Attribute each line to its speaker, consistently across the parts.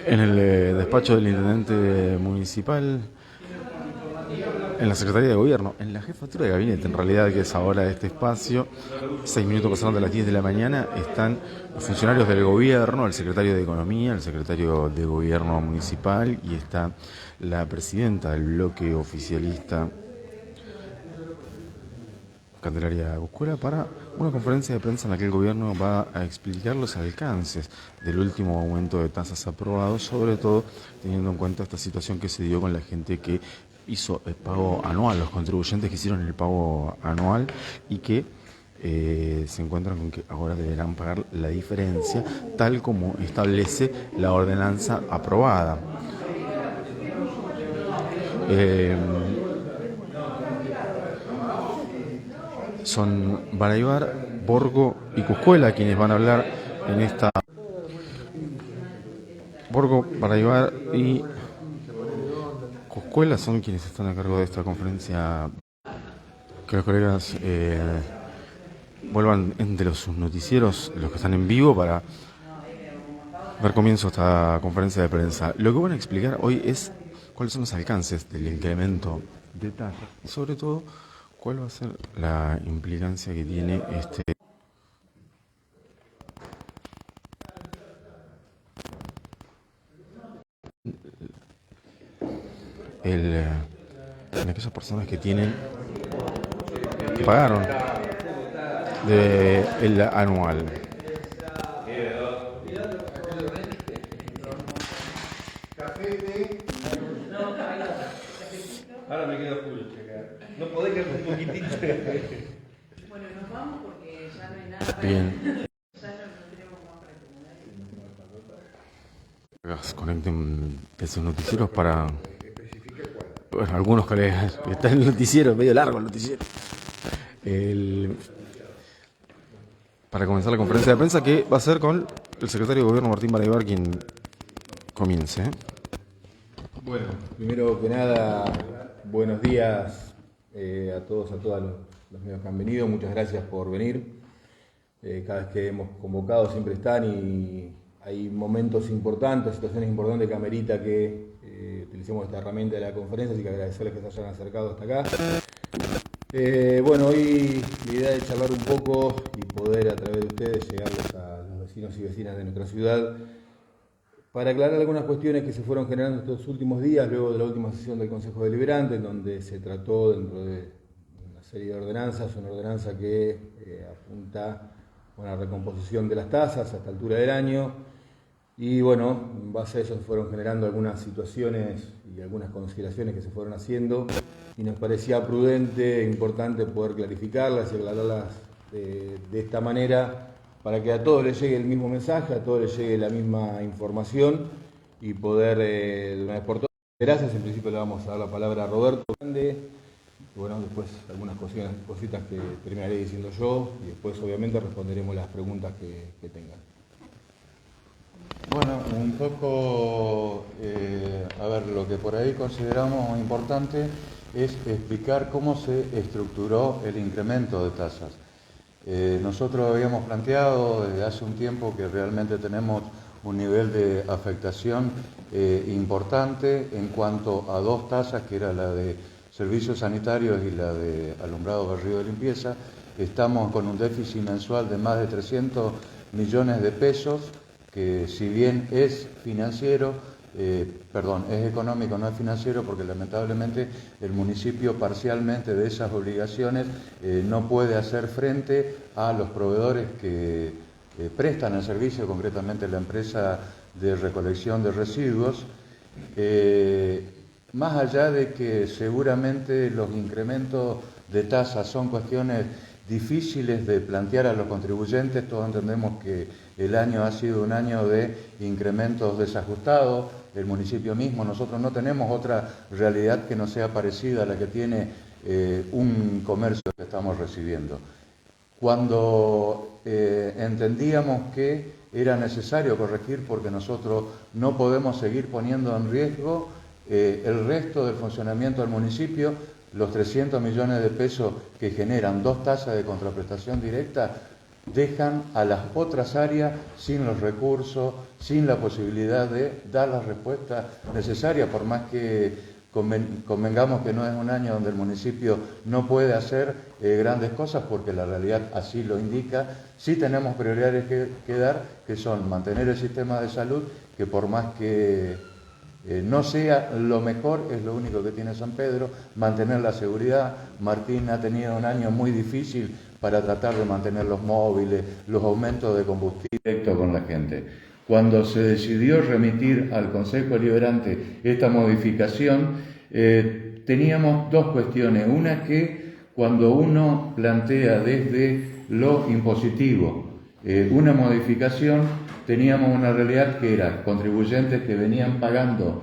Speaker 1: En el despacho del intendente municipal, en la Secretaría de Gobierno, en la jefatura de gabinete, en realidad, que es ahora este espacio, 6 minutos pasaron de las 10 de la mañana, están los funcionarios del gobierno, el secretario de Economía, el secretario de Gobierno municipal y está la presidenta del bloque oficialista, Candelaria Buscuela, para una conferencia de prensa en la que el gobierno va a explicar los alcances del último aumento de tasas aprobado, sobre todo teniendo en cuenta esta situación que se dio con la gente que hizo el pago anual, los contribuyentes que hicieron el pago anual y que se encuentran con que ahora deberán pagar la diferencia tal como establece la ordenanza aprobada. Eh, Son Baraybar, Borgo y Cuscuela quienes van a hablar en esta. Borgo, Baraybar y Cuscuela son quienes están a cargo de esta conferencia. Que los colegas vuelvan entre los noticieros, los que están en vivo, para dar comienzo a esta conferencia de prensa. Lo que van a explicar hoy es cuáles son los alcances del incremento de tasas y sobre todo cuál va a ser la implicancia que tiene en aquellas personas que que pagaron el anual.
Speaker 2: Ahora me quedo full, checar. No podés quedar un poquitito.
Speaker 3: Bueno, nos vamos porque ya no hay nada.
Speaker 1: Bien.
Speaker 3: Ya no tenemos más para recomendar.
Speaker 1: Conecten esos noticieros para. Bueno, algunos colegas. Está en el noticiero, medio largo el noticiero. Para comenzar la conferencia de prensa, que va a ser con el secretario de Gobierno Martín Baraybar quien comience.
Speaker 4: Bueno, primero que nada, buenos días a todos, a todas los medios que han venido. Muchas gracias por venir. Cada vez que hemos convocado siempre están y hay momentos importantes, situaciones importantes que amerita que utilicemos esta herramienta de la conferencia, así que agradecerles que se hayan acercado hasta acá. Bueno, hoy la idea es charlar un poco y poder a través de ustedes llegarles a los vecinos y vecinas de nuestra ciudad para aclarar algunas cuestiones que se fueron generando estos últimos días, luego de la última sesión del Consejo Deliberante, en donde se trató dentro de una serie de ordenanzas, una ordenanza que apunta a una recomposición de las tasas a esta altura del año. Y bueno, en base a eso se fueron generando algunas situaciones y algunas consideraciones que se fueron haciendo y nos parecía prudente e importante poder clarificarlas y aclararlas de esta manera para que a todos les llegue el mismo mensaje, a todos les llegue la misma información y poder de una vez por todas. Gracias, en principio le vamos a dar la palabra a Roberto Grande y bueno, después algunas cositas que terminaré diciendo yo y después obviamente responderemos las preguntas que tengan.
Speaker 5: Bueno, un poco, a ver, lo que por ahí consideramos importante es explicar cómo se estructuró el incremento de tasas. Nosotros habíamos planteado desde hace un tiempo que realmente tenemos un nivel de afectación importante en cuanto a dos tasas, que era la de servicios sanitarios y la de alumbrado, barrido de limpieza. Estamos con un déficit mensual de más de 300 millones de pesos, que si bien es financiero, es económico, no es financiero, porque lamentablemente el municipio parcialmente de esas obligaciones no puede hacer frente a los proveedores que prestan el servicio, concretamente la empresa de recolección de residuos. Más allá de que seguramente los incrementos de tasas son cuestiones difíciles de plantear a los contribuyentes, todos entendemos que el año ha sido un año de incrementos desajustados, el municipio mismo, nosotros no tenemos otra realidad que no sea parecida a la que tiene un comercio que estamos recibiendo. Cuando entendíamos que era necesario corregir porque nosotros no podemos seguir poniendo en riesgo el resto del funcionamiento del municipio, los 300 millones de pesos que generan dos tasas de contraprestación directa, dejan a las otras áreas sin los recursos, sin la posibilidad de dar la respuesta necesaria, por más que convengamos que no es un año donde el municipio no puede hacer grandes cosas, porque la realidad así lo indica. Sí tenemos prioridades que dar, que son mantener el sistema de salud, que por más que no sea lo mejor, es lo único que tiene San Pedro, mantener la seguridad. Martín ha tenido un año muy difícil para tratar de mantener los móviles, los aumentos de combustible directo con la gente. Cuando se decidió remitir al Consejo Deliberante esta modificación, teníamos dos cuestiones. Una es que cuando uno plantea desde lo impositivo una modificación, teníamos una realidad que era contribuyentes que venían pagando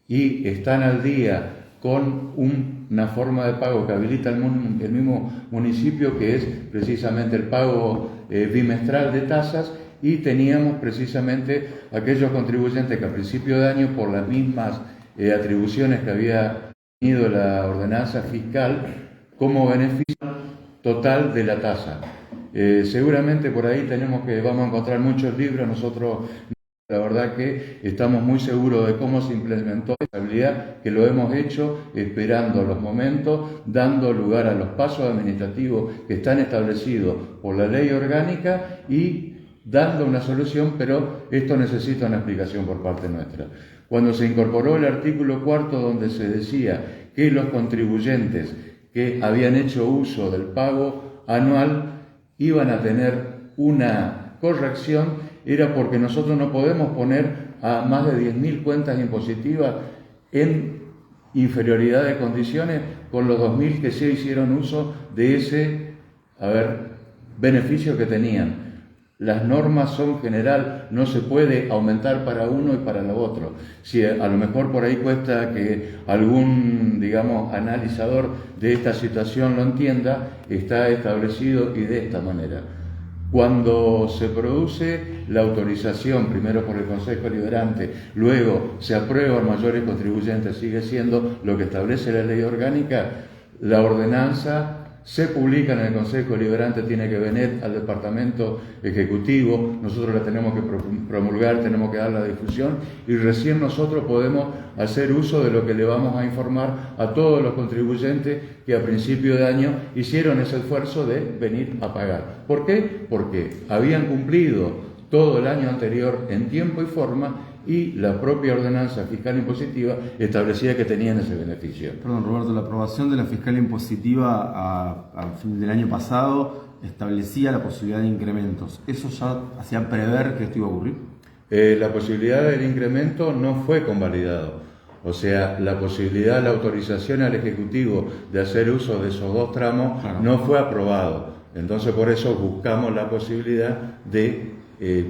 Speaker 5: y están al día con una forma de pago que habilita el mismo municipio, que es precisamente el pago bimestral de tasas, y teníamos precisamente aquellos contribuyentes que a principio de año, por las mismas atribuciones que había tenido la ordenanza fiscal, como beneficio total de la tasa. Seguramente por ahí vamos a encontrar muchos libros. Nosotros, la verdad que estamos muy seguros de cómo se implementó esta habilidad, que lo hemos hecho esperando los momentos, dando lugar a los pasos administrativos que están establecidos por la ley orgánica y dando una solución, pero esto necesita una explicación por parte nuestra. Cuando se incorporó el artículo 4, donde se decía que los contribuyentes que habían hecho uso del pago anual iban a tener una corrección, era porque nosotros no podemos poner a más de 10.000 cuentas impositivas en inferioridad de condiciones con los 2.000 que sí hicieron uso de ese beneficio que tenían. Las normas son general, no se puede aumentar para uno y para lo otro. Si a lo mejor por ahí cuesta que algún, analizador de esta situación lo entienda, está establecido y de esta manera. Cuando se produce la autorización, primero por el Consejo Deliberante, luego se aprueba a mayores contribuyentes, sigue siendo lo que establece la ley orgánica, la ordenanza se publica en el Consejo Deliberante, tiene que venir al Departamento Ejecutivo, nosotros la tenemos que promulgar, tenemos que dar la difusión y recién nosotros podemos hacer uso de lo que le vamos a informar a todos los contribuyentes que a principio de año hicieron ese esfuerzo de venir a pagar. ¿Por qué? Porque habían cumplido todo el año anterior en tiempo y forma, y la propia ordenanza fiscal impositiva establecía que tenían ese beneficio.
Speaker 1: Perdón, Roberto, la aprobación de la fiscal impositiva a fin del año pasado establecía la posibilidad de incrementos. ¿Eso ya hacía prever que esto iba a ocurrir?
Speaker 5: La posibilidad del incremento no fue convalidado. O sea, la posibilidad, la autorización al Ejecutivo de hacer uso de esos dos tramos no fue aprobado. Entonces, por eso buscamos la posibilidad de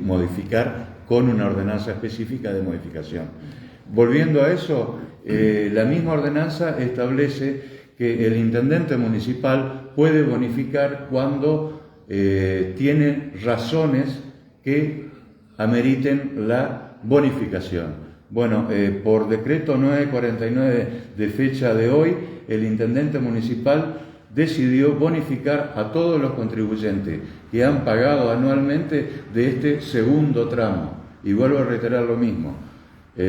Speaker 5: modificar con una ordenanza específica de modificación. Volviendo a eso, la misma ordenanza establece que el intendente municipal puede bonificar cuando tiene razones que ameriten la bonificación. Bueno, por decreto 949 de fecha de hoy, el intendente municipal decidió bonificar a todos los contribuyentes que han pagado anualmente de este segundo tramo. Y vuelvo a reiterar lo mismo.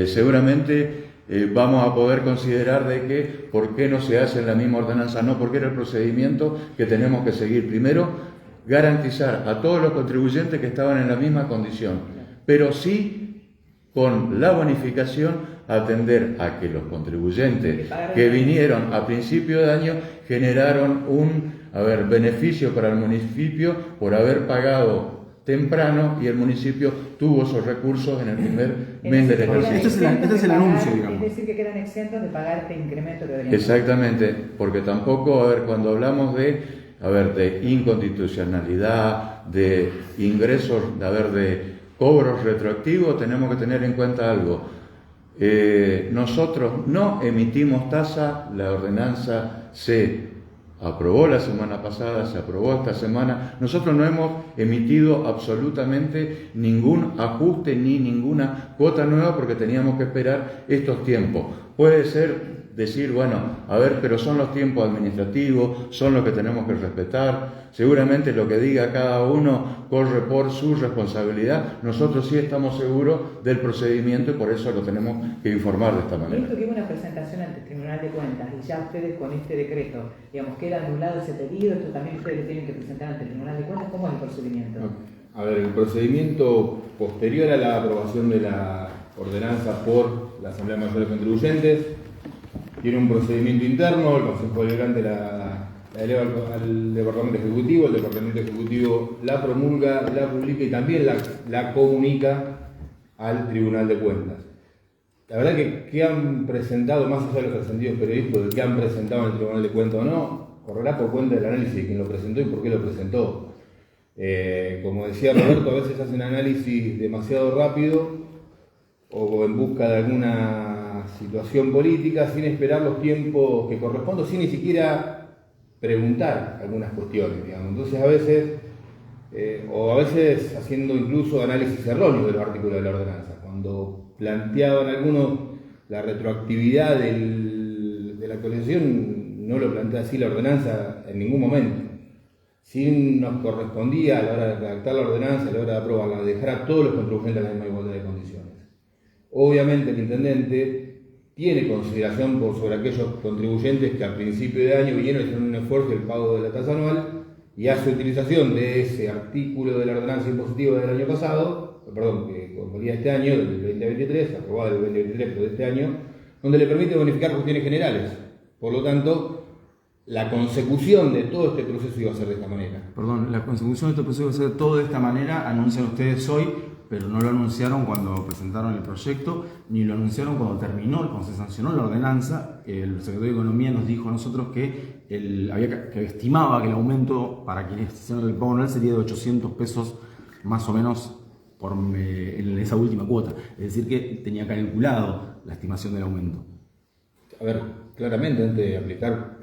Speaker 5: Seguramente vamos a poder considerar de que por qué no se hace en la misma ordenanza. No, porque era el procedimiento que tenemos que seguir. Primero, garantizar a todos los contribuyentes que estaban en la misma condición, pero sí con la bonificación atender a que los contribuyentes que vinieron a principio de año generaron un beneficio para el municipio por haber pagado temprano, y el municipio tuvo esos recursos en el primer mes del ejercicio.
Speaker 1: Este es el anuncio, digamos.
Speaker 3: Es decir, que quedan exentos de pagar este incremento que deberían.
Speaker 5: Exactamente, porque tampoco, cuando hablamos de inconstitucionalidad, de ingresos, de cobros retroactivos, tenemos que tener en cuenta algo. Nosotros no emitimos tasa, la ordenanza se aprobó la semana pasada, se aprobó esta semana. Nosotros no hemos emitido absolutamente ningún ajuste ni ninguna cuota nueva porque teníamos que esperar estos tiempos. Puede ser decir, bueno, a ver, pero son los tiempos administrativos, son los que tenemos que respetar, seguramente lo que diga cada uno corre por su responsabilidad, nosotros sí estamos seguros del procedimiento y por eso lo tenemos que informar de esta manera.
Speaker 6: Esto que es una presentación ante el Tribunal de Cuentas y ya ustedes con este decreto, digamos, queda anulado ese pedido, esto también ustedes lo tienen que presentar ante el Tribunal de Cuentas, ¿cómo es el procedimiento?
Speaker 4: A ver, el procedimiento posterior a la aprobación de la ordenanza por la Asamblea Mayor de Contribuyentes tiene un procedimiento interno, el Consejo Deliberante la eleva al Departamento Ejecutivo, el Departamento Ejecutivo la promulga, la publica y también la comunica al Tribunal de Cuentas. La verdad que han presentado, más allá de los trascendidos periodísticos, de que han presentado en el Tribunal de Cuentas o no, correrá por cuenta del análisis de quién lo presentó y por qué lo presentó. Como decía Roberto, a veces hacen análisis demasiado rápido o en busca de alguna situación política sin esperar los tiempos que corresponden, sin ni siquiera preguntar algunas cuestiones, digamos. Entonces a veces haciendo incluso análisis erróneos de los artículos de la ordenanza. Cuando planteaban algunos la retroactividad de la actualización, no lo plantea así la ordenanza en ningún momento. Si nos correspondía a la hora de redactar la ordenanza, a la hora de aprobarla, dejar a todos los contribuyentes en la misma igualdad de condiciones. Obviamente el intendente tiene consideración sobre aquellos contribuyentes que a principio de año vinieron a hacer un esfuerzo el pago de la tasa anual y hace utilización de ese artículo de la ordenanza impositiva del año pasado, que correspondía a este año, del 2023, aprobado del 2023, pero de este año, donde le permite bonificar cuestiones generales. Por lo tanto, la consecución de todo este proceso iba a ser de esta manera.
Speaker 1: Perdón, la consecución de este proceso iba a ser todo de esta manera, anuncian ustedes hoy, pero no lo anunciaron cuando presentaron el proyecto, ni lo anunciaron cuando terminó, cuando se sancionó la ordenanza. El secretario de Economía nos dijo a nosotros que que estimaba que el aumento para quienes hicieron el pago anual sería de 800 pesos más o menos en esa última cuota. Es decir, que tenía calculado la estimación del aumento.
Speaker 4: A ver, claramente antes de aplicar,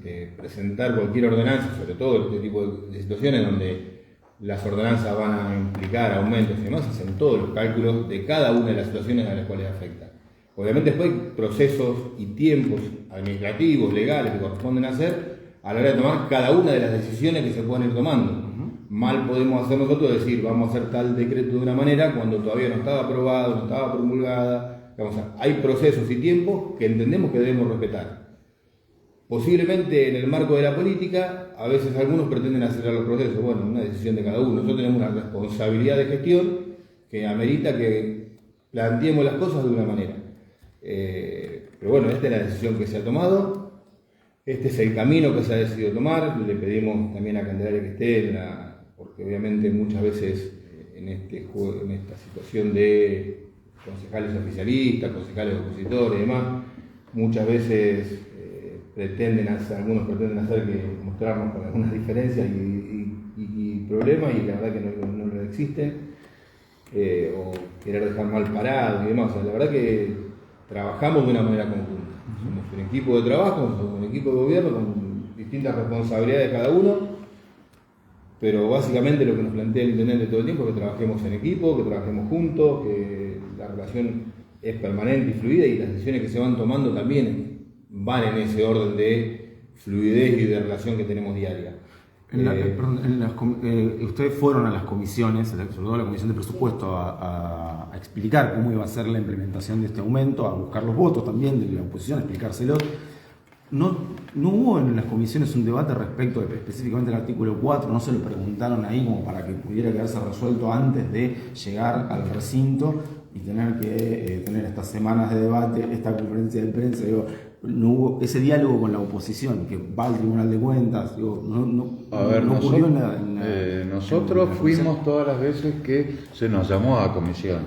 Speaker 4: de presentar cualquier ordenanza, sobre todo este tipo de situaciones donde las ordenanzas van a implicar aumentos y demás, hacen todos los cálculos de cada una de las situaciones a las cuales afecta. Obviamente después hay procesos y tiempos administrativos, legales que corresponden hacer a la hora de tomar cada una de las decisiones que se pueden ir tomando. Mal podemos hacer nosotros decir vamos a hacer tal decreto de una manera cuando todavía no estaba aprobado, no estaba promulgada. Hay procesos y tiempos que entendemos que debemos respetar. Posiblemente en el marco de la política, a veces algunos pretenden acelerar los procesos. Bueno, una decisión de cada uno. Nosotros tenemos una responsabilidad de gestión que amerita que planteemos las cosas de una manera. Pero bueno, esta es la decisión que se ha tomado. Este es el camino que se ha decidido tomar. Le pedimos también a Candelaria que esté, porque obviamente muchas veces en esta situación de concejales oficialistas, concejales opositores y demás, muchas veces algunos pretenden hacer que mostrarnos con algunas diferencias y problemas, y la verdad que no existen, o querer dejar mal parado y demás. O sea, la verdad que trabajamos de una manera conjunta. Somos un equipo de trabajo, somos un equipo de gobierno con distintas responsabilidades cada uno, pero básicamente lo que nos plantea el intendente todo el tiempo es que trabajemos en equipo, que trabajemos juntos, que la relación es permanente y fluida, y las decisiones que se van tomando también van en ese orden de fluidez y de relación que tenemos diaria.
Speaker 1: Ustedes fueron a las comisiones, sobre todo a la Comisión de Presupuesto, a explicar cómo iba a ser la implementación de este aumento, a buscar los votos también de la oposición, a explicárselos. No hubo en las comisiones un debate respecto específicamente del artículo 4, no se lo preguntaron ahí como para que pudiera quedarse resuelto antes de llegar al recinto y tener que tener estas semanas de debate, esta conferencia de prensa. No hubo ese diálogo con la oposición que va al Tribunal de Cuentas.
Speaker 5: Ocurrió nosotros fuimos todas las veces que se nos llamó a comisión.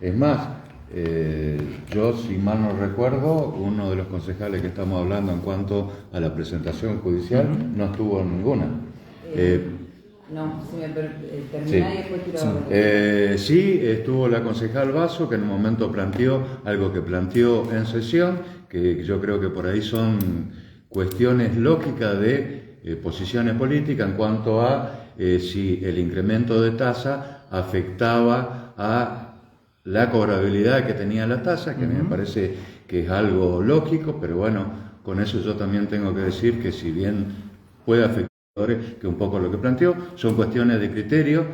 Speaker 5: Es más, yo, si mal no recuerdo, uno de los concejales que estamos hablando en cuanto a la presentación judicial no estuvo en ninguna.
Speaker 6: No, si me terminá
Speaker 5: sí.
Speaker 6: Y después quiero...
Speaker 5: Sí, estuvo la concejal Basso, que en un momento planteó algo que planteó en sesión, que yo creo que por ahí son cuestiones lógicas de posiciones políticas en cuanto a si el incremento de tasa afectaba a la cobrabilidad que tenían las tasas, que a mí me parece que es algo lógico, pero bueno, con eso yo también tengo que decir que si bien puede afectar, que un poco lo que planteó, son cuestiones de criterio,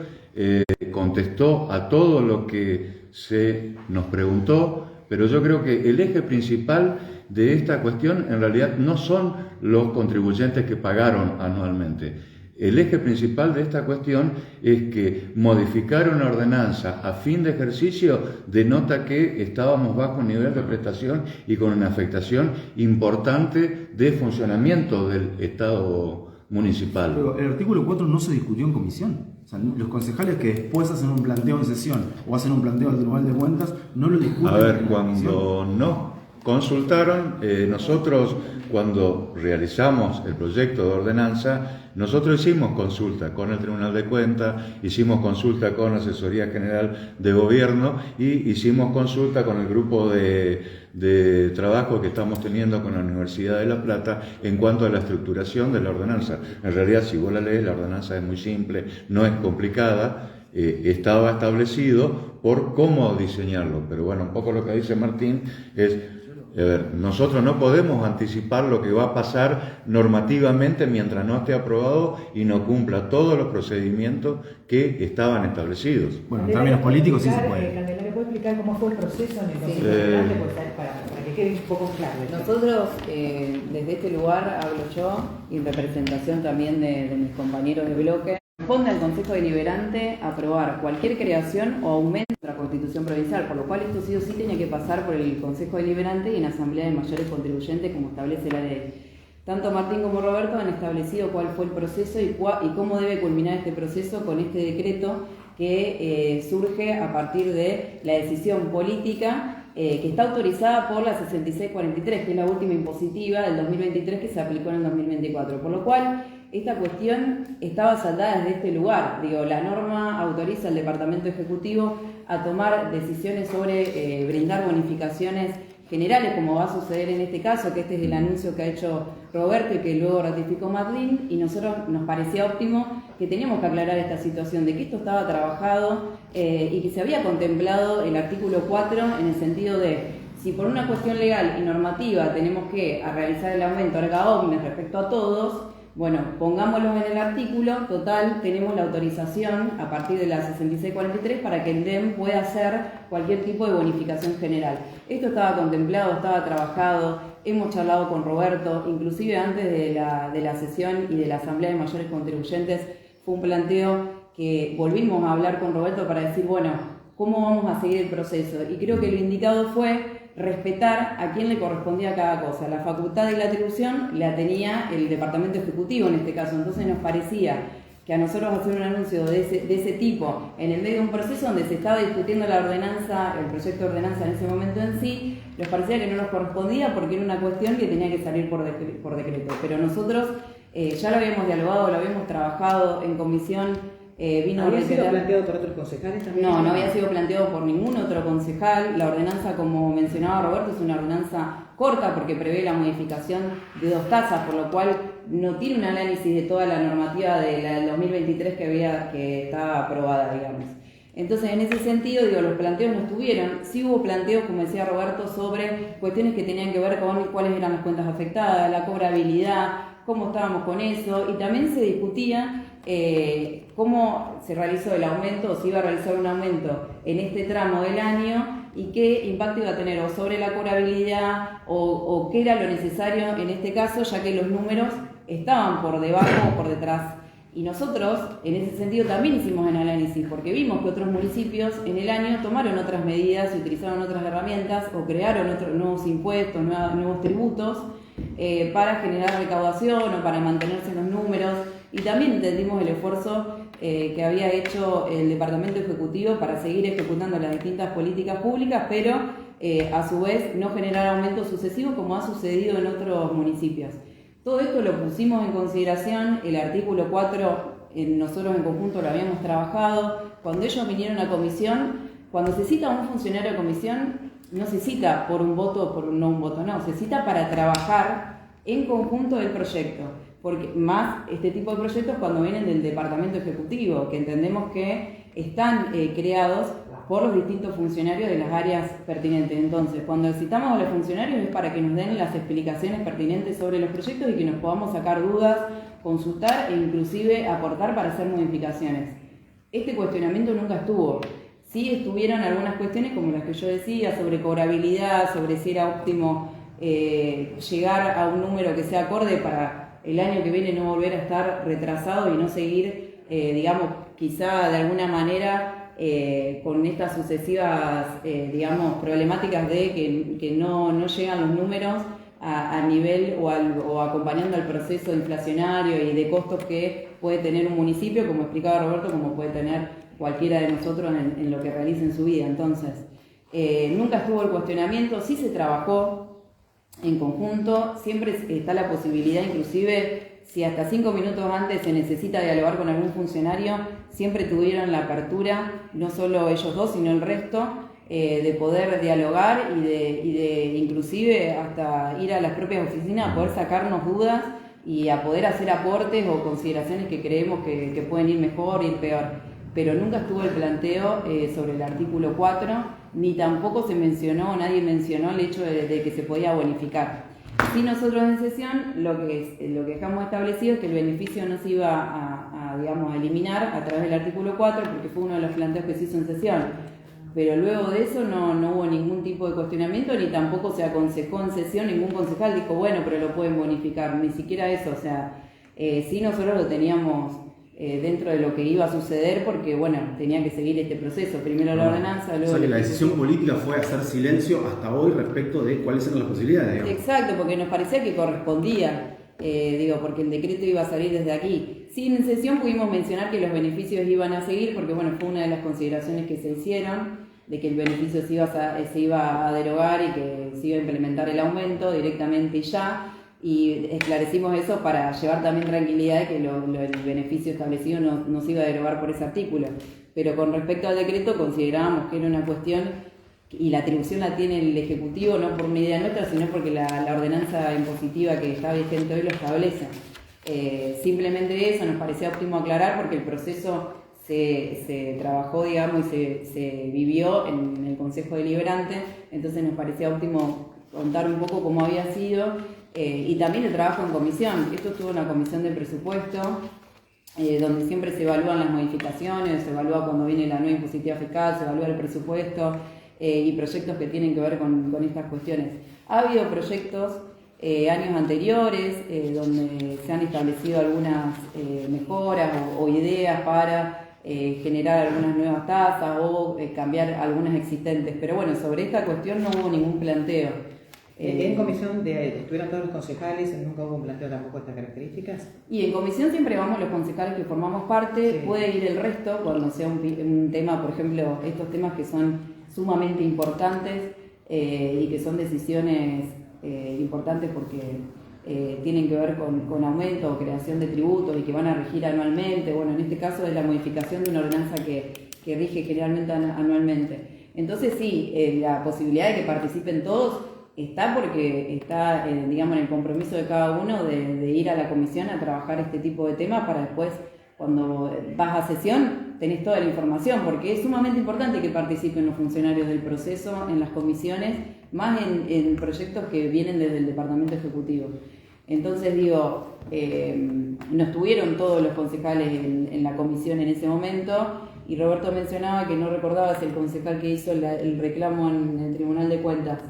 Speaker 5: contestó a todo lo que se nos preguntó, pero yo creo que el eje principal de esta cuestión en realidad no son los contribuyentes que pagaron anualmente. El eje principal de esta cuestión es que modificar una ordenanza a fin de ejercicio denota que estábamos bajo un nivel de prestación y con una afectación importante de funcionamiento del Estado municipal.
Speaker 7: Pero el artículo 4 no se discutió en comisión. O sea, los concejales que después hacen un planteo en sesión o hacen un planteo al Tribunal de Cuentas no lo discuten.
Speaker 5: A ver,
Speaker 7: en
Speaker 5: cuando no consultaron, nosotros cuando realizamos el proyecto de ordenanza, nosotros hicimos consulta con el Tribunal de Cuentas, hicimos consulta con la Asesoría General de Gobierno y hicimos consulta con el grupo de trabajo que estamos teniendo con la Universidad de La Plata en cuanto a la estructuración de la ordenanza. En realidad, si vos la lees, la ordenanza es muy simple, no es complicada. Estaba establecido por cómo diseñarlo, pero bueno, un poco lo que dice Martín es, a ver, nosotros no podemos anticipar lo que va a pasar normativamente mientras no esté aprobado y no cumpla todos los procedimientos que estaban establecidos.
Speaker 7: Bueno, en términos políticos sí se puede.
Speaker 6: Candelaria, ¿puede explicar cómo fue el proceso en el Consejo
Speaker 3: Sí.
Speaker 6: General de Cuentas para que quede un poco claro?
Speaker 3: Nosotros, desde este lugar, hablo yo, y en representación también de mis compañeros de bloque, corresponde al Consejo Deliberante aprobar cualquier creación o aumento de la Constitución Provincial, por lo cual esto sí o sí tenía que pasar por el Consejo Deliberante y en Asamblea de Mayores Contribuyentes, como establece la ley. Tanto Martín como Roberto han establecido cuál fue el proceso y cómo debe culminar este proceso con este decreto que surge a partir de la decisión política que está autorizada por la 6643, que es la última impositiva del 2023 que se aplicó en el 2024, por lo cual esta cuestión estaba saldada desde este lugar. Digo, la norma autoriza al Departamento Ejecutivo a tomar decisiones sobre brindar bonificaciones generales, como va a suceder en este caso, que este es el anuncio que ha hecho Roberto y que luego ratificó Martín, y nosotros nos parecía óptimo que teníamos que aclarar esta situación de que esto estaba trabajado y que se había contemplado el artículo 4 en el sentido de si por una cuestión legal y normativa tenemos que realizar el aumento erga omnes respecto a todos, bueno, pongámoslo en el artículo, total, tenemos la autorización a partir de la 6643 para que el DEM pueda hacer cualquier tipo de bonificación general. Esto estaba contemplado, estaba trabajado, hemos charlado con Roberto, inclusive antes de la sesión y de la Asamblea de Mayores Contribuyentes, fue un planteo que volvimos a hablar con Roberto para decir, bueno, ¿cómo vamos a seguir el proceso? Y creo que lo indicado fue respetar a quién le correspondía cada cosa. La facultad y la atribución la tenía el Departamento Ejecutivo en este caso, entonces nos parecía que a nosotros hacer un anuncio de ese tipo en el medio de un proceso donde se estaba discutiendo la ordenanza, el proyecto de ordenanza en ese momento en sí, nos parecía que no nos correspondía porque era una cuestión que tenía que salir por decreto. Pero nosotros ya lo habíamos dialogado, lo habíamos trabajado en comisión.
Speaker 6: ¿Había sido planteado por otros concejales también?
Speaker 3: No, no había sido planteado por ningún otro concejal. La ordenanza, como mencionaba Roberto, es una ordenanza corta porque prevé la modificación de 2 tasas, por lo cual no tiene un análisis de toda la normativa de la del 2023 que estaba aprobada, digamos. Entonces, en ese sentido, digo, los planteos no estuvieron. Sí hubo planteos, como decía Roberto, sobre cuestiones que tenían que ver con cuáles eran las cuentas afectadas, la cobrabilidad, cómo estábamos con eso, y también se discutía cómo se realizó el aumento, o si iba a realizar un aumento en este tramo del año y qué impacto iba a tener o sobre la cobrabilidad o qué era lo necesario en este caso, ya que los números estaban por debajo o por detrás. Y nosotros, en ese sentido, también hicimos el análisis, porque vimos que otros municipios en el año tomaron otras medidas y utilizaron otras herramientas o crearon nuevos impuestos, nuevos tributos para generar recaudación o para mantenerse en los números. Y también entendimos el esfuerzo que había hecho el Departamento Ejecutivo para seguir ejecutando las distintas políticas públicas, pero a su vez no generar aumentos sucesivos como ha sucedido en otros municipios. Todo esto lo pusimos en consideración, el artículo 4 nosotros en conjunto lo habíamos trabajado. Cuando ellos vinieron a comisión, cuando se cita a un funcionario de comisión, no se cita por un voto o por un no voto, no, se cita para trabajar en conjunto el proyecto. Porque más este tipo de proyectos cuando vienen del Departamento Ejecutivo, que entendemos que están creados por los distintos funcionarios de las áreas pertinentes. Entonces, cuando citamos a los funcionarios es para que nos den las explicaciones pertinentes sobre los proyectos y que nos podamos sacar dudas, consultar e inclusive aportar para hacer modificaciones. Este cuestionamiento nunca estuvo. Sí estuvieron algunas cuestiones como las que yo decía, sobre cobrabilidad, sobre si era óptimo llegar a un número que sea acorde para el año que viene no volver a estar retrasado y no seguir, digamos, quizá de alguna manera con estas sucesivas, digamos, problemáticas de que no llegan los números a nivel o acompañando al proceso inflacionario y de costos que puede tener un municipio, como explicaba Roberto, como puede tener cualquiera de nosotros en lo que realice en su vida. Entonces, nunca estuvo el cuestionamiento, sí se trabajó en conjunto, siempre está la posibilidad, inclusive si hasta 5 minutos antes se necesita dialogar con algún funcionario, siempre tuvieron la apertura, no solo ellos dos, sino el resto, de poder dialogar y de inclusive hasta ir a las propias oficinas a poder sacarnos dudas y a poder hacer aportes o consideraciones que creemos que pueden ir mejor, ir peor. Pero nunca estuvo el planteo sobre el artículo 4, ni tampoco se mencionó, nadie mencionó el hecho de que se podía bonificar. Sí, nosotros en sesión lo que dejamos establecido es que el beneficio no se iba digamos, a eliminar a través del artículo 4, porque fue uno de los planteos que se hizo en sesión. Pero luego de eso no hubo ningún tipo de cuestionamiento, ni tampoco se aconsejó en sesión, ningún concejal dijo, bueno, pero lo pueden bonificar, ni siquiera eso. O sea, sí nosotros lo teníamos dentro de lo que iba a suceder, porque bueno, tenía que seguir este proceso, primero la ordenanza, luego...
Speaker 7: O sea que la decisión política fue hacer silencio hasta hoy respecto de cuáles eran las posibilidades, digamos.
Speaker 3: Exacto, porque nos parecía que correspondía, porque el decreto iba a salir desde aquí. Sí, en sesión pudimos mencionar que los beneficios iban a seguir, porque bueno, fue una de las consideraciones que se hicieron, de que el beneficio se iba a derogar y que se iba a implementar el aumento directamente y ya. Y esclarecimos eso para llevar también tranquilidad de que el beneficio establecido no se iba a derogar por ese artículo. Pero con respecto al decreto considerábamos que era una cuestión, y la atribución la tiene el Ejecutivo, no por una idea nuestra, sino porque la ordenanza impositiva que está vigente hoy lo establece. Simplemente eso nos parecía óptimo aclarar porque el proceso se trabajó, digamos, y se vivió en el Consejo Deliberante, entonces nos parecía óptimo contar un poco cómo había sido. Y también el trabajo en comisión. Esto estuvo en la comisión de presupuesto, donde siempre se evalúan las modificaciones, se evalúa cuando viene la nueva impositiva fiscal, se evalúa el presupuesto y proyectos que tienen que ver con estas cuestiones. Ha habido proyectos años anteriores donde se han establecido algunas mejoras o ideas para generar algunas nuevas tasas o cambiar algunas existentes, pero bueno, sobre esta cuestión no hubo ningún planteo.
Speaker 6: En comisión estuvieron todos los concejales, nunca hubo un planteo tampoco de estas características.
Speaker 3: Y en comisión siempre vamos los concejales que formamos parte,
Speaker 6: Sí.
Speaker 3: Puede ir el resto cuando sea un tema, por ejemplo, estos temas que son sumamente importantes y que son decisiones importantes porque tienen que ver con aumento o creación de tributos y que van a regir anualmente. Bueno, en este caso es la modificación de una ordenanza que rige generalmente anualmente. Entonces sí, la posibilidad de que participen todos está porque está, digamos, en el compromiso de cada uno de ir a la comisión a trabajar este tipo de temas para después, cuando vas a sesión, tenés toda la información, porque es sumamente importante que participen los funcionarios del proceso en las comisiones, más en proyectos que vienen desde el Departamento Ejecutivo. Entonces digo, no estuvieron todos los concejales en la comisión en ese momento, y Roberto mencionaba que no recordaba si el concejal que hizo el reclamo en el Tribunal de Cuentas.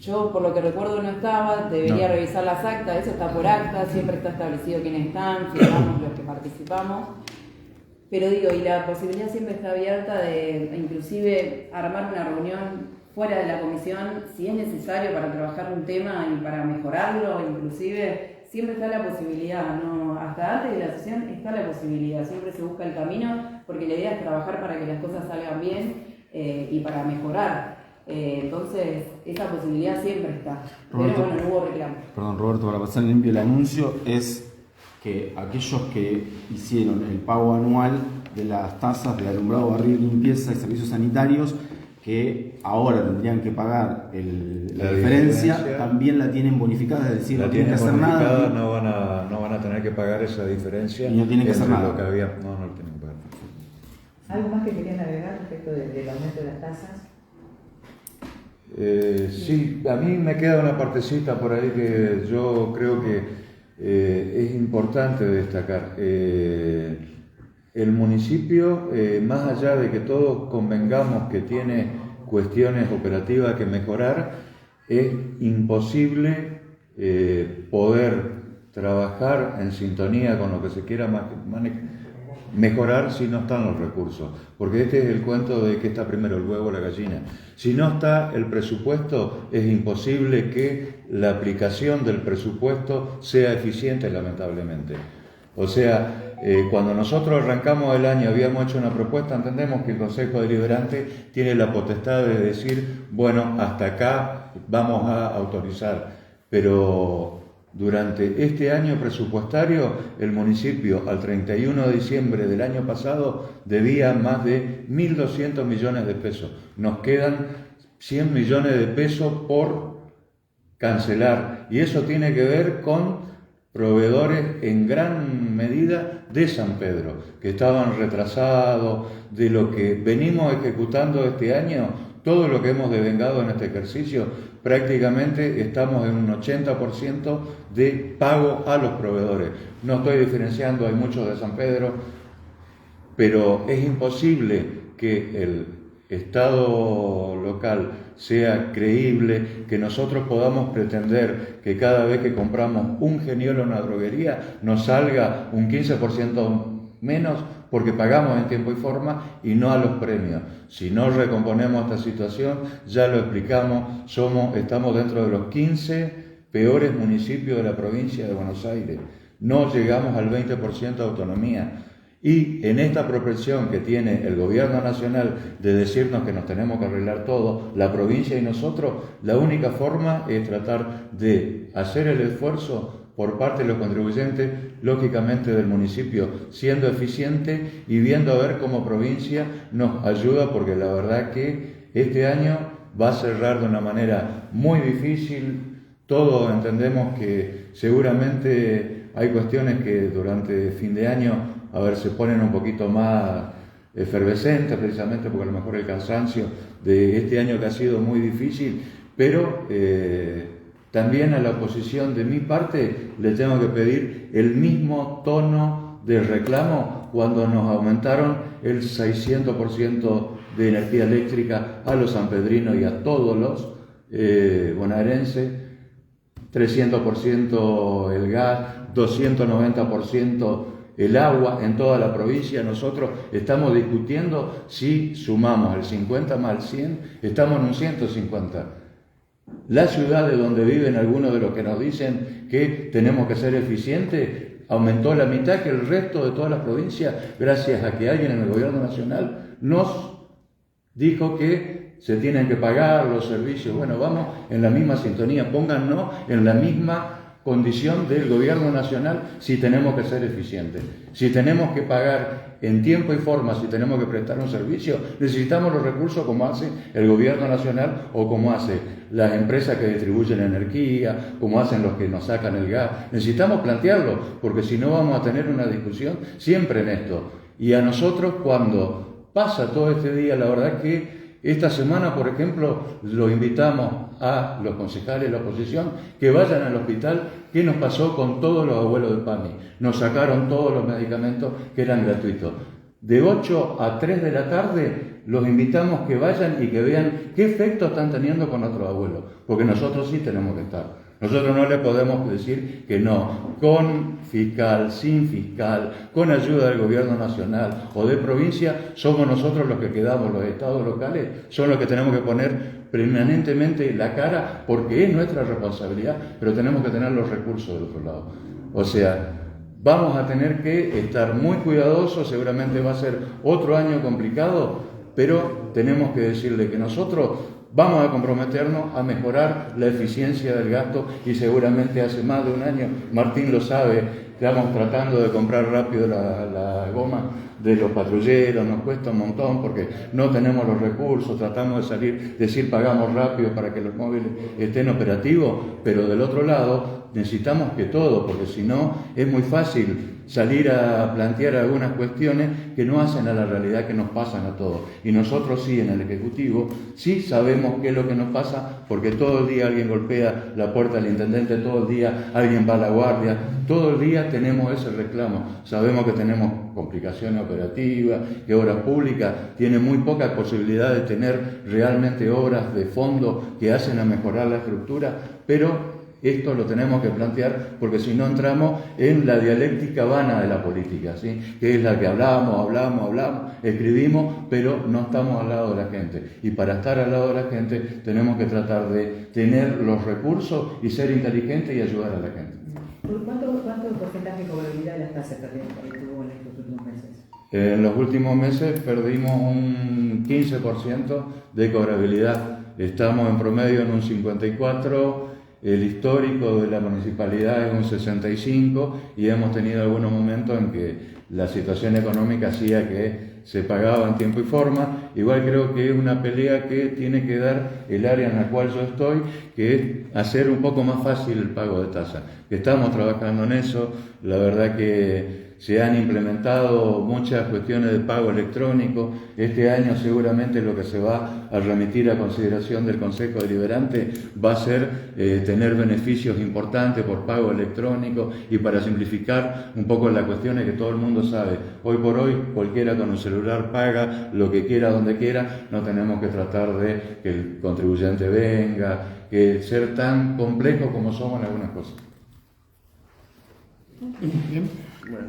Speaker 3: Yo, por lo que recuerdo, no estaba, debería revisar las actas, eso está por acta, siempre está establecido quiénes están, firmamos los que participamos. Pero digo, y la posibilidad siempre está abierta de inclusive armar una reunión fuera de la comisión, si es necesario para trabajar un tema y para mejorarlo, inclusive, siempre está la posibilidad, ¿no? Hasta antes de la sesión está la posibilidad, siempre se busca el camino, porque la idea es trabajar para que las cosas salgan bien y para mejorar. Entonces, esa posibilidad siempre está.
Speaker 7: Roberto,
Speaker 3: pero bueno, no hubo reclamo.
Speaker 7: Perdón, Roberto, para pasar limpio el anuncio, es que aquellos que hicieron el pago anual de las tasas de alumbrado, barrido, limpieza y servicios sanitarios, que ahora tendrían que pagar la diferencia, también la tienen bonificada, es decir,
Speaker 5: La
Speaker 7: no tienen que hacer
Speaker 5: bonificada,
Speaker 7: nada.
Speaker 5: no van a tener que pagar esa diferencia.
Speaker 7: Y no tienen que hacer
Speaker 5: entre
Speaker 7: nada.
Speaker 5: lo que había. No tienen que pagar.
Speaker 6: ¿Algo más que querían agregar respecto del aumento de las tasas?
Speaker 5: Sí, a mí me queda una partecita por ahí que yo creo que es importante destacar. El municipio, más allá de que todos convengamos que tiene cuestiones operativas que mejorar, es imposible poder trabajar en sintonía con lo que se quiera mejorar si no están los recursos, porque este es el cuento de que está primero el huevo o la gallina. Si no está el presupuesto, es imposible que la aplicación del presupuesto sea eficiente, lamentablemente. O sea, cuando nosotros arrancamos el año, habíamos hecho una propuesta, entendemos que el Consejo Deliberante tiene la potestad de decir, bueno, hasta acá vamos a autorizar, pero durante este año presupuestario, el municipio al 31 de diciembre del año pasado debía más de 1.200 millones de pesos. Nos quedan 100 millones de pesos por cancelar. Y eso tiene que ver con proveedores en gran medida de San Pedro, que estaban retrasados de lo que venimos ejecutando este año. Todo lo que hemos devengado en este ejercicio, prácticamente estamos en un 80% de pago a los proveedores. No estoy diferenciando, hay muchos de San Pedro, pero es imposible que el Estado local sea creíble, que nosotros podamos pretender que cada vez que compramos un geniolo en una droguería nos salga un 15% menos porque pagamos en tiempo y forma y no a los premios. Si no recomponemos esta situación, ya lo explicamos, estamos dentro de los 15 peores municipios de la provincia de Buenos Aires. No llegamos al 20% de autonomía. Y en esta propensión que tiene el gobierno nacional de decirnos que nos tenemos que arreglar todo, la provincia y nosotros, la única forma es tratar de hacer el esfuerzo por parte de los contribuyentes, lógicamente del municipio, siendo eficiente y viendo a ver cómo provincia nos ayuda, porque la verdad que este año va a cerrar de una manera muy difícil. Todos entendemos que seguramente hay cuestiones que durante fin de año, se ponen un poquito más efervescentes, precisamente porque a lo mejor el cansancio de este año que ha sido muy difícil, pero también a la oposición de mi parte le tengo que pedir el mismo tono de reclamo cuando nos aumentaron el 600% de energía eléctrica a los sanpedrinos y a todos los bonaerenses, 300% el gas, 290% el agua en toda la provincia. Nosotros estamos discutiendo si sumamos el 50 más el 100, estamos en un 150. La ciudad de donde viven algunos de los que nos dicen que tenemos que ser eficientes aumentó la mitad que el resto de todas las provincias, gracias a que alguien en el gobierno nacional nos dijo que se tienen que pagar los servicios. Bueno, vamos en la misma sintonía, póngannos en la misma condición del gobierno nacional si tenemos que ser eficientes. Si tenemos que pagar en tiempo y forma, si tenemos que prestar un servicio, necesitamos los recursos como hace el gobierno nacional o como hace las empresas que distribuyen energía, como hacen los que nos sacan el gas. Necesitamos plantearlo, porque si no vamos a tener una discusión siempre en esto. Y a nosotros, cuando pasa todo este día, la verdad que esta semana, por ejemplo, lo invitamos a los concejales de la oposición que vayan al hospital. ¿Qué nos pasó con todos los abuelos de PAMI? Nos sacaron todos los medicamentos que eran gratuitos. De 8 a 3 de la tarde los invitamos que vayan y que vean qué efecto están teniendo con nuestros abuelos, porque nosotros sí tenemos que estar. Nosotros no le podemos decir que no, con fiscal, sin fiscal, con ayuda del gobierno nacional o de provincia, somos nosotros los que quedamos, los estados locales son los que tenemos que poner permanentemente la cara, porque es nuestra responsabilidad, pero tenemos que tener los recursos del otro lado. O sea, vamos a tener que estar muy cuidadosos, seguramente va a ser otro año complicado, pero tenemos que decirle que nosotros vamos a comprometernos a mejorar la eficiencia del gasto y seguramente hace más de un año, Martín lo sabe, estamos tratando de comprar rápido la goma de los patrulleros, nos cuesta un montón porque no tenemos los recursos, tratamos de salir, decir pagamos rápido para que los móviles estén operativos, pero del otro lado necesitamos que todo, porque si no es muy fácil salir a plantear algunas cuestiones que no hacen a la realidad que nos pasan a todos. Y nosotros sí, en el Ejecutivo, sí sabemos qué es lo que nos pasa, porque todo el día alguien golpea la puerta del intendente, todo el día alguien va a la guardia, todo el día tenemos ese reclamo. Sabemos que tenemos complicaciones operativas, que Obras Públicas tiene muy poca posibilidad de tener realmente obras de fondo que hacen a mejorar la estructura, pero esto lo tenemos que plantear porque si no entramos en la dialéctica vana de la política, ¿sí? Que es la que hablamos, escribimos, pero no estamos al lado de la gente. Y para estar al lado de la gente tenemos que tratar de tener los recursos y ser inteligentes y ayudar a la gente.
Speaker 6: ¿Cuánto porcentaje de cobrabilidad de las tasas tuvo en estos últimos meses?
Speaker 5: En los últimos meses perdimos un 15% de cobrabilidad. Estamos en promedio en un 54%. El histórico de la municipalidad es un 65 y hemos tenido algunos momentos en que la situación económica hacía que se pagaba en tiempo y forma. Igual creo que es una pelea que tiene que dar el área en la cual yo estoy, que es hacer un poco más fácil el pago de tasa. Estamos trabajando en eso, la verdad que se han implementado muchas cuestiones de pago electrónico. Este año seguramente lo que se va a remitir a consideración del Consejo Deliberante va a ser tener beneficios importantes por pago electrónico y para simplificar un poco las cuestiones que todo el mundo sabe. Hoy por hoy cualquiera con un celular paga lo que quiera, donde quiera, no tenemos que tratar de que el contribuyente venga, que ser tan complejo como somos en algunas cosas.
Speaker 1: Bien. Bueno,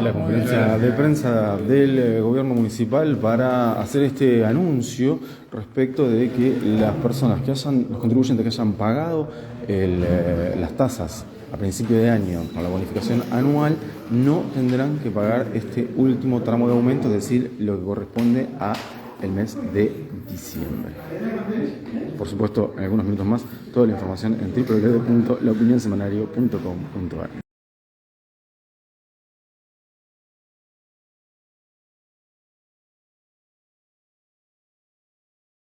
Speaker 1: la conferencia de prensa del gobierno municipal para hacer este anuncio respecto de que las personas que los contribuyentes que hayan pagado las tasas a principio de año con la bonificación anual no tendrán que pagar este último tramo de aumento, es decir, lo que corresponde a el mes de diciembre. Por supuesto, en algunos minutos más, toda la información en www.laopinionsemanario.com.ar.